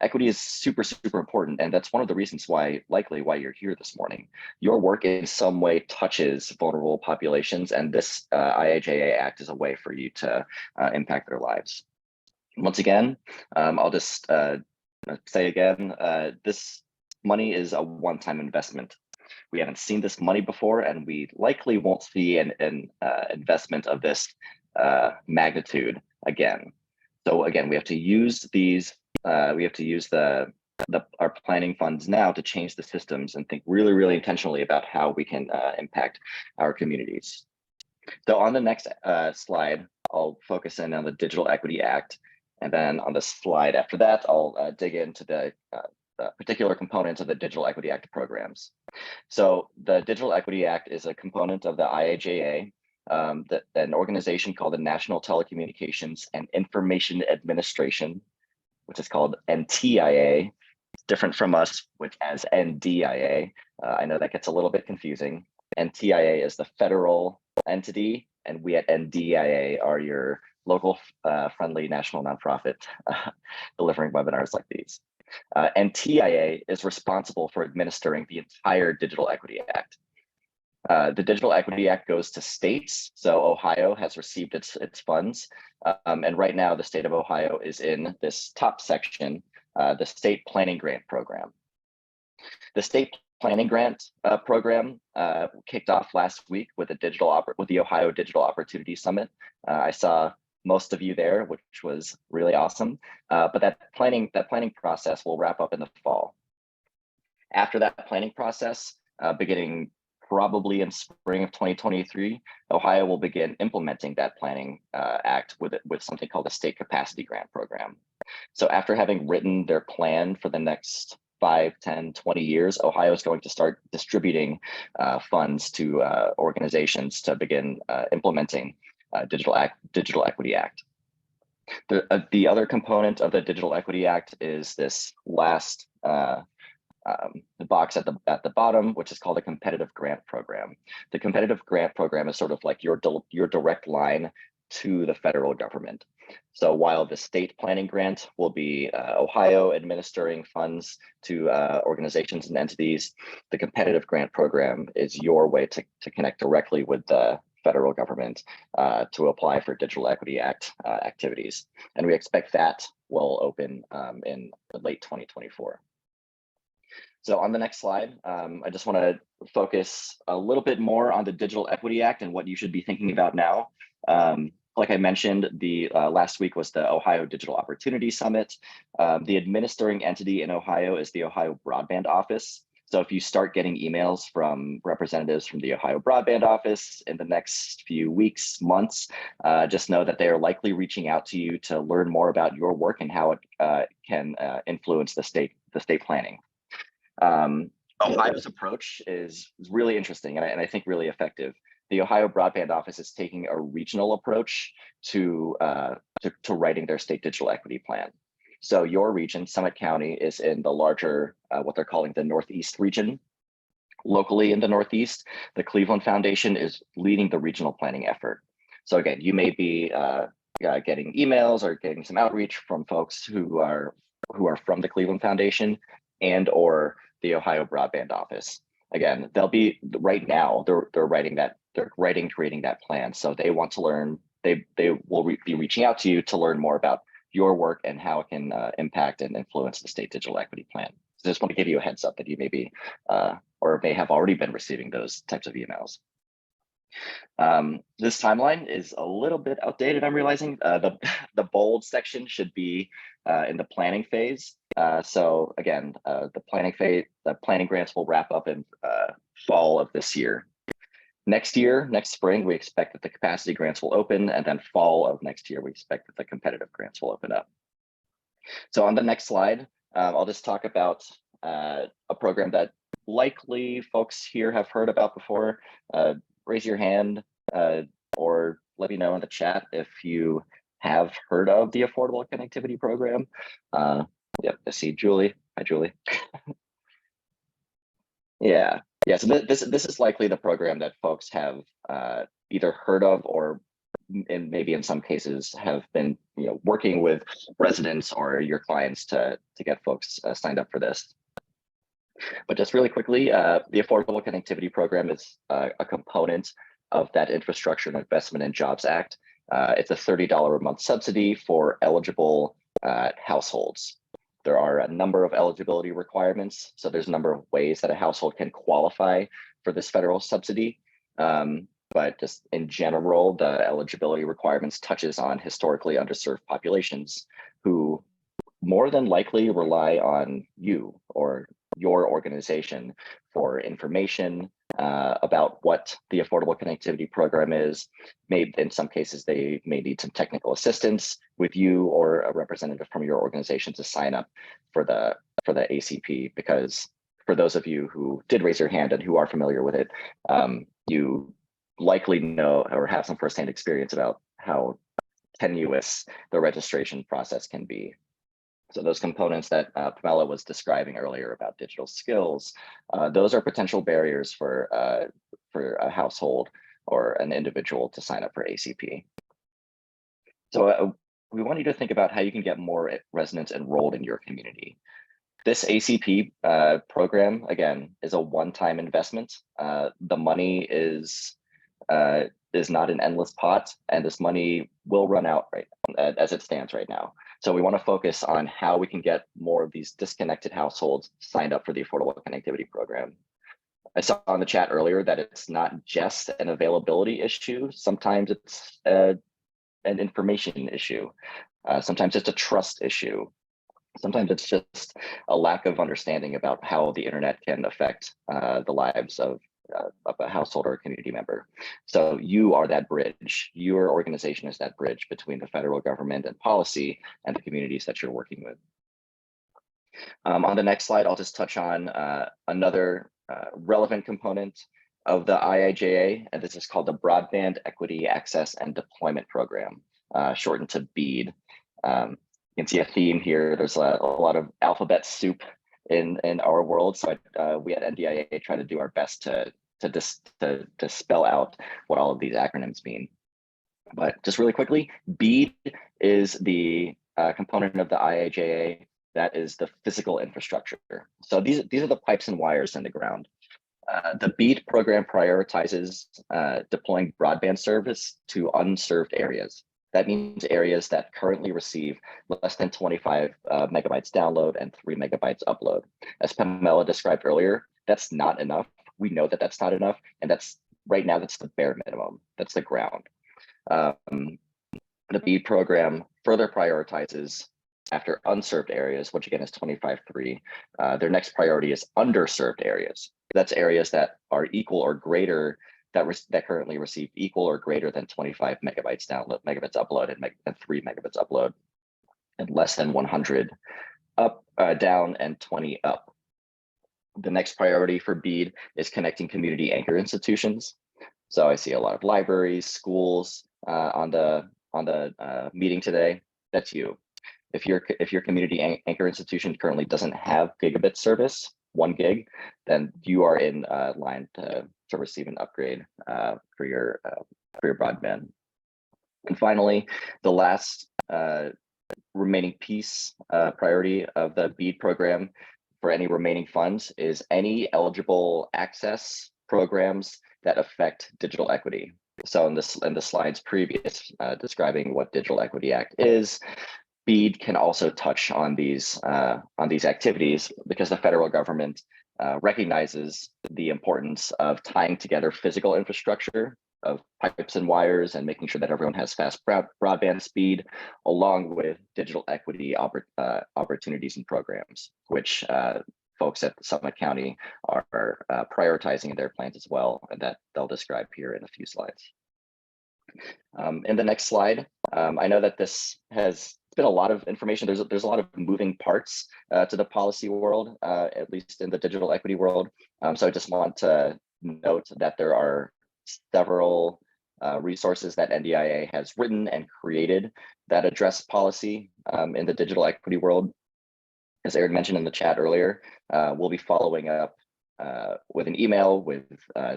Equity is super, super important. And that's one of the reasons why you're here this morning. Your work in some way touches vulnerable populations, and this IIJA Act is a way for you to impact their lives. Once again, I'll just say again, this money is a one-time investment. We haven't seen this money before, and we likely won't see an investment of this magnitude again. So again, we have to use these. We have to use our planning funds now to change the systems and think really, really intentionally about how we can impact our communities. So on the next slide, I'll focus in on the Digital Equity Act. And then on the slide after that, I'll dig into the particular components of the Digital Equity Act programs. So the Digital Equity Act is a component of the IIJA, an organization called the National Telecommunications and Information Administration, which is called NTIA, different from us, which as NDIA. I know that gets a little bit confusing. NTIA is the federal entity, and we at NDIA are your local friendly national nonprofit delivering webinars like these. And TIA is responsible for administering the entire Digital Equity Act. The Digital Equity Act goes to states. So Ohio has received its funds. And right now, the state of Ohio is in this top section, the State Planning Grant Program. The State Planning Grant Program kicked off last week with the Ohio Digital Opportunity Summit. I saw most of you there, which was really awesome. But that planning process will wrap up in the fall. After that planning process, beginning probably in spring of 2023, Ohio will begin implementing that planning act with something called a State Capacity Grant Program. So after having written their plan for the next 5, 10, 20 years, Ohio is going to start distributing funds to organizations to begin implementing Digital Equity Act. The other component of the Digital Equity Act is this last the box at the bottom, which is called a competitive grant program. The competitive grant program is sort of like your direct line to the federal government. So while the state planning grant will be Ohio administering funds to organizations and entities, the competitive grant program is your way to connect directly with the federal government to apply for Digital Equity Act activities. And we expect that will open in late 2024. So on the next slide, I just want to focus a little bit more on the Digital Equity Act and what you should be thinking about now. Like I mentioned, the last week was the Ohio Digital Opportunity Summit. The administering entity in Ohio is the Ohio Broadband Office. So if you start getting emails from representatives from the Ohio Broadband Office in the next few weeks, months, just know that they are likely reaching out to you to learn more about your work and how it can influence the state planning. Ohio's approach is really interesting and I think really effective. The Ohio Broadband Office is taking a regional approach to writing their state digital equity plan. So your region, Summit County, is in the larger, what they're calling the Northeast region. Locally in the Northeast, the Cleveland Foundation is leading the regional planning effort. So again, you may be getting emails or getting some outreach from folks who are from the Cleveland Foundation and or the Ohio Broadband Office. Again, they'll be right now, they're creating that plan. So they want to learn, they will be reaching out to you to learn more about your work and how it can impact and influence the state digital equity plan. So I just want to give you a heads up that you may be, or may have already been receiving those types of emails. This timeline is a little bit outdated, I'm realizing. The bold section should be in the planning phase. So again, the planning grants will wrap up in fall of this year. Next spring, we expect that the capacity grants will open, and then fall of next year, we expect that the competitive grants will open up. So on the next slide, I'll just talk about a program that likely folks here have heard about before. Raise your hand or let me know in the chat if you have heard of the Affordable Connectivity Program. Yep, I see Julie. Hi, Julie. Yeah, so this is likely the program that folks have either heard of or maybe in some cases have been working with residents or your clients to get folks signed up for this. But just really quickly, the Affordable Connectivity Program is a component of that Infrastructure and Investment and Jobs Act. It's a $30 a month subsidy for eligible households. There are a number of eligibility requirements. So there's a number of ways that a household can qualify for this federal subsidy. But just in general, the eligibility requirements touches on historically underserved populations who more than likely rely on you or your organization for information about what the Affordable Connectivity Program is. Maybe in some cases, they may need some technical assistance with you or a representative from your organization to sign up for the ACP, because for those of you who did raise your hand and who are familiar with it, you likely know or have some firsthand experience about how tenuous the registration process can be. So those components that Pamela was describing earlier about digital skills, those are potential barriers for a household or an individual to sign up for ACP. So we want you to think about how you can get more residents enrolled in your community. This ACP program, again, is a one-time investment. The money is not an endless pot, and this money will run out as it stands right now. So we want to focus on how we can get more of these disconnected households signed up for the Affordable Connectivity Program. I saw in the chat earlier that it's not just an availability issue. Sometimes it's an information issue. Sometimes it's a trust issue. Sometimes it's just a lack of understanding about how the internet can affect the lives of a household or a community member. So you are that bridge. Your organization is that bridge between the federal government and policy and the communities that you're working with. On the next slide, I'll just touch on another relevant component of the IIJA, and this is called the Broadband Equity Access and Deployment Program, shortened to BEAD. You can see a theme here. There's a lot of alphabet soup in our world. So we at NDIA try to do our best to spell out what all of these acronyms mean. But just really quickly, BEAD is the component of the IIJA that is the physical infrastructure. So these are the pipes and wires in the ground. The BEAD program prioritizes deploying broadband service to unserved areas. That means areas that currently receive less than 25 megabytes download and 3 megabytes upload. As Pamela described earlier, that's not enough. We know that that's not enough, and that's right now that's the bare minimum. That's the ground. The BEAD program further prioritizes after unserved areas, which again is 25.3. Their next priority is underserved areas. That's areas that are equal or greater that currently receive equal or greater than 25 megabytes download, megabits upload, and 3 megabits upload, and less than 100 up, down, and 20 up. The next priority for BEAD is connecting community anchor institutions. So I see a lot of libraries, schools on the meeting today. That's you. If your community anchor institution currently doesn't have gigabit service, 1 gig, then you are in line to receive an upgrade for your broadband. And finally, the last remaining piece priority of the BEAD program for any remaining funds is any eligible access programs that affect digital equity. So in the slides previous describing what Digital Equity Act is, BEAD can also touch on these activities because the federal government recognizes the importance of tying together physical infrastructure of pipes and wires and making sure that everyone has fast broadband speed, along with digital equity opportunities and programs, which folks at Summit County are prioritizing in their plans as well, and that they'll describe here in a few slides. In the next slide, I know that this has been a lot of information. There's a lot of moving parts to the policy world, at least in the digital equity world. So I just want to note that there are several resources that NDIA has written and created that address policy in the digital equity world. As Aaron mentioned in the chat earlier, we'll be following up with an email with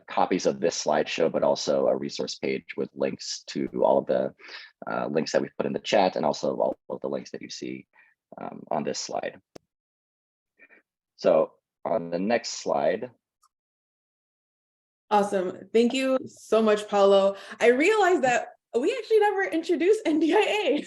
copies of this slideshow, but also a resource page with links to all of the links that we've put in the chat, and also all of the links that you see on this slide. So on the next slide. Awesome. Thank you so much, Paulo. I realized that we actually never introduced NDIA.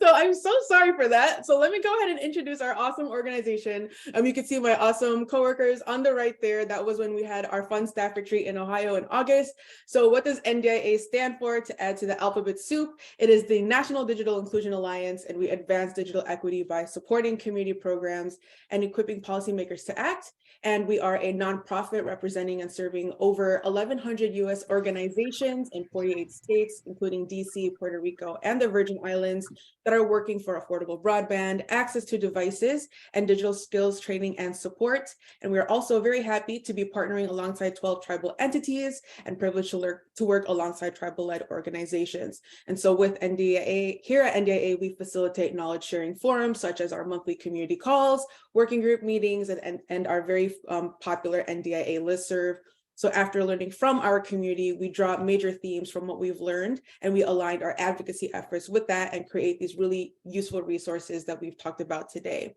So I'm so sorry for that. So let me go ahead and introduce our awesome organization. You can see my awesome coworkers on the right there. That was when we had our fun staff retreat in Ohio in August. So what does NDIA stand for? To add to the alphabet soup, it is the National Digital Inclusion Alliance, and we advance digital equity by supporting community programs and equipping policymakers to act. And we are a nonprofit representing and serving over 1,100 US organizations in 48 states, including DC, Puerto Rico, and the Virgin Islands, that are working for affordable broadband, access to devices, and digital skills training and support. And we are also very happy to be partnering alongside 12 tribal entities and privileged to work alongside tribal-led organizations. And so with NDIA, here at NDIA, we facilitate knowledge sharing forums such as our monthly community calls, working group meetings, and our very popular NDIA listserv. So after learning from our community, we draw major themes from what we've learned, and we aligned our advocacy efforts with that and create these really useful resources that we've talked about today.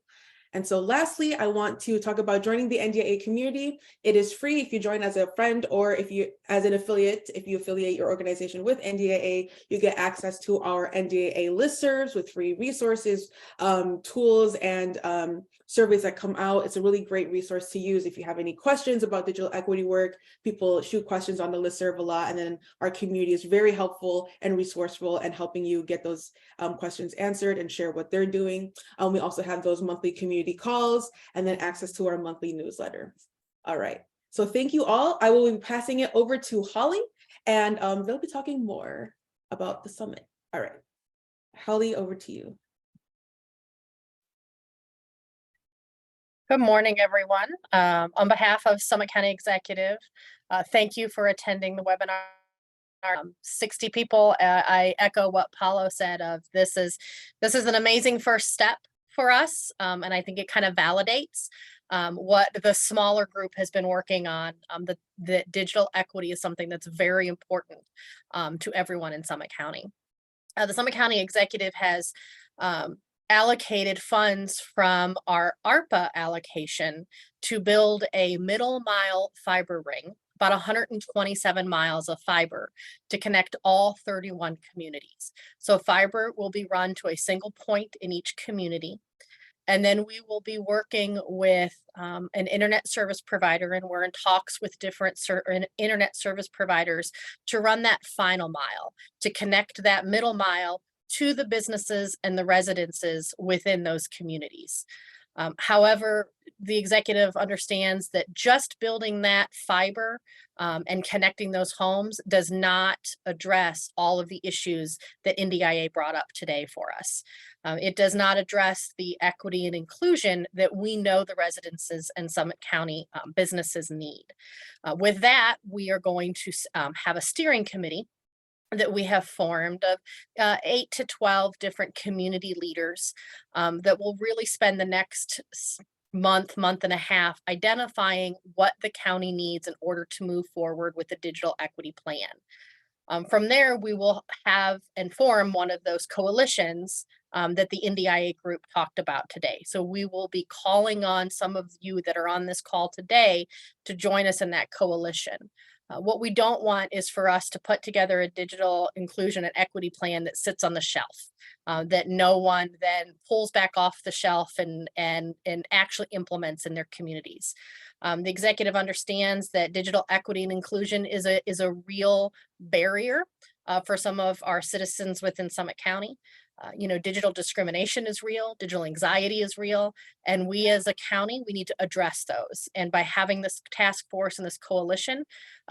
And so lastly, I want to talk about joining the NDIA community. It is free if you join as a friend or if you as an affiliate. If you affiliate your organization with NDIA, you get access to our NDIA listservs with free resources, tools, and surveys that come out. It's a really great resource to use if you have any questions about digital equity work. People shoot questions on the listserv a lot, and then our community is very helpful and resourceful and helping you get those questions answered and share what they're doing. We also have those monthly community calls and then access to our monthly newsletter. All right, so thank you all. I will be passing it over to Holly, and they'll be talking more about the summit. All right, Holly, over to you. Good morning, everyone. On behalf of Summit County Executive, thank you for attending the webinar. 60 people. I echo what Paulo said of this is an amazing first step for us, and I think it kind of validates what the smaller group has been working on. The digital equity is something that's very important to everyone in Summit County. The Summit County Executive has allocated funds from our ARPA allocation to build a middle mile fiber ring, about 127 miles of fiber to connect all 31 communities. So fiber will be run to a single point in each community. And then we will be working with an internet service provider, and we're in talks with different internet service providers to run that final mile, to connect that middle mile to the businesses and the residences within those communities. However, the executive understands that just building that fiber and connecting those homes does not address all of the issues that NDIA brought up today for us. It does not address the equity and inclusion that we know the residences and Summit County businesses need. With that, we are going to have a steering committee that we have formed of 8 to 12 different community leaders that will really spend the next month and a half identifying what the county needs in order to move forward with the digital equity plan. From there, we will have and form one of those coalitions that the NDIA group talked about today. So we will be calling on some of you that are on this call today to join us in that coalition. What we don't want is for us to put together a digital inclusion and equity plan that sits on the shelf, that no one then pulls back off the shelf and actually implements in their communities. The executive understands that digital equity and inclusion is a real barrier for some of our citizens within Summit County. Digital discrimination is real, digital anxiety is real, and we as a county, we need to address those. And by having this task force and this coalition,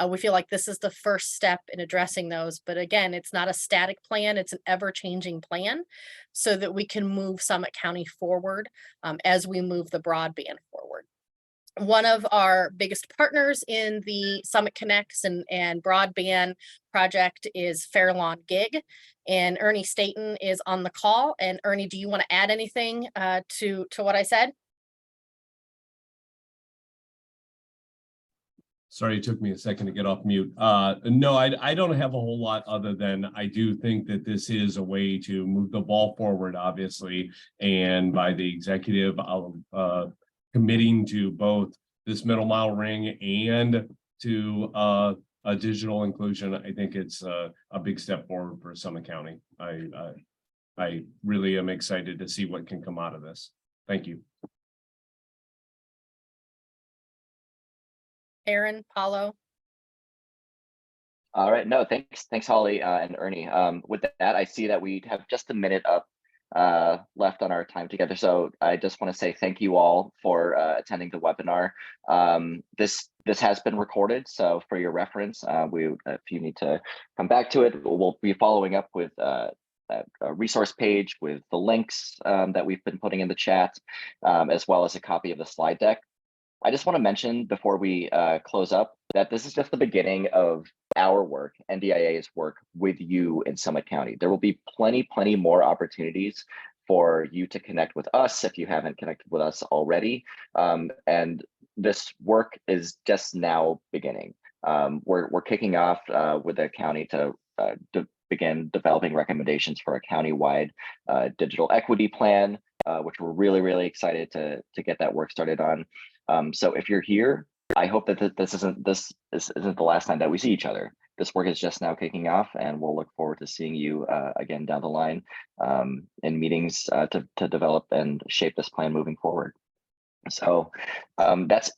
we feel like this is the first step in addressing those. But again, it's not a static plan, it's an ever-changing plan so that we can move Summit County forward as we move the broadband forward. One of our biggest partners in the Summit Connects and broadband project is Fairlawn Gig, and Ernie Staten is on the call. And Ernie, do you want to add anything to what I said? Sorry, it took me a second to get off mute. No, I don't have a whole lot other than I do think that this is a way to move the ball forward, obviously, and by the executive committing to both this middle mile ring and to a digital inclusion. I think it's a big step forward for Summit County. I really am excited to see what can come out of this. Thank you. Aaron, Paulo. All right, no, thanks, Holly and Ernie. With that, I see that we have just a minute up left on our time together. So I just want to say thank you all for attending the webinar. This has been recorded, so for your reference, if you need to come back to it, we'll be following up with a resource page with the links that we've been putting in the chat, as well as a copy of the slide deck. I just want to mention before we close up that this is just the beginning of our work, NDIA's work with you in Summit County. There will be plenty more opportunities for you to connect with us if you haven't connected with us already. And this work is just now beginning. We're kicking off with the county to begin developing recommendations for a countywide digital equity plan, which we're really excited to get that work started on. So if you're here, I hope that this isn't the last time that we see each other. This work is just now kicking off, and we'll look forward to seeing you again down the line in meetings to develop and shape this plan moving forward. So that's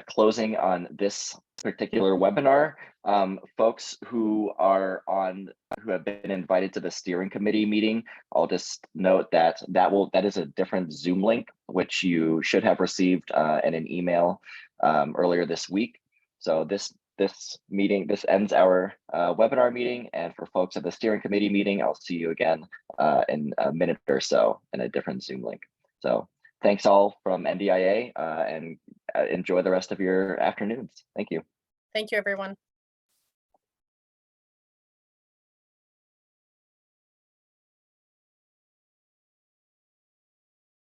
closing on this particular webinar. Folks who have been invited to the steering committee meeting, I'll just note that that is a different Zoom link, which you should have received in an email earlier this week. So this ends our webinar meeting, and for folks at the steering committee meeting, I'll see you again in a minute or so in a different Zoom link. So thanks all from NDIA, and enjoy the rest of your afternoons. Thank you. Thank you, everyone.